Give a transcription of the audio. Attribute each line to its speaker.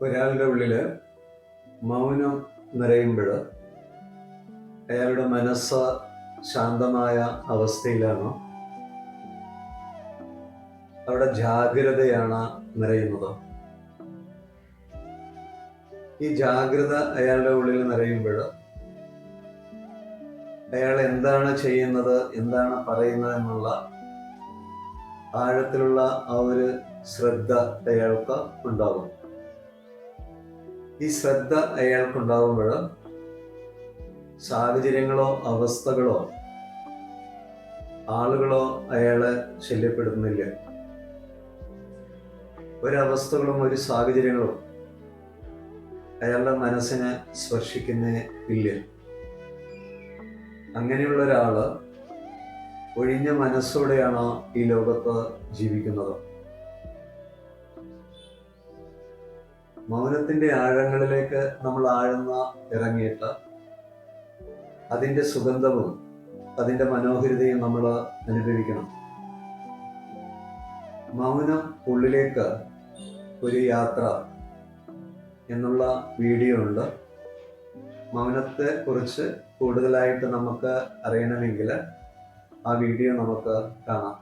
Speaker 1: ഒരാളുടെ ഉള്ളില് മൗനം നിറയുമ്പോൾ അയാളുടെ മനസ്സ് ശാന്തമായ അവസ്ഥയിലാണോ, അവിടെ ജാഗ്രതയാണ് നിറയുന്നത്. ഈ ജാഗ്രത അയാളുടെ ഉള്ളിൽ നിറയുമ്പോൾ അയാൾ എന്താണ് ചെയ്യുന്നത്, എന്താണ് പറയുന്നത് എന്നുള്ള ആഴത്തിലുള്ള ആ ഒരു ശ്രദ്ധ അയാൾക്ക് ഉണ്ടാകും. ഈ ശ്രദ്ധ അയാൾക്കുണ്ടാകുമ്പോൾ സാഹചര്യങ്ങളോ അവസ്ഥകളോ ആളുകളോ അയാളെ ശല്യപ്പെടുത്തുന്നില്ല. ഒരവസ്ഥകളും ഒരു സാഹചര്യങ്ങളും അയാളുടെ മനസ്സിനെ സ്പർശിക്കുന്നേ ഇല്ല. അങ്ങനെയുള്ള ഒരാള് ഒഴിഞ്ഞ മനസ്സോടെയാണ് ഈ ലോകത്ത് ജീവിക്കുന്നത്. മൗനത്തിന്റെ ആഴങ്ങളിലേക്ക് നമ്മൾ ഇറങ്ങിയിട്ട് അതിൻ്റെ സുഗന്ധവും അതിൻ്റെ മനോഹരിതയും നമ്മൾ അനുഭവിക്കണം. മൗനം ഉള്ളിലേക്ക് ഒരു യാത്ര എന്നുള്ള വീഡിയോ ഉണ്ട്. മൗനത്തെ കുറിച്ച് കൂടുതലായിട്ട് നമുക്ക് അറിയണമെങ്കിൽ ആ വീഡിയോ നമുക്ക് കാണാം.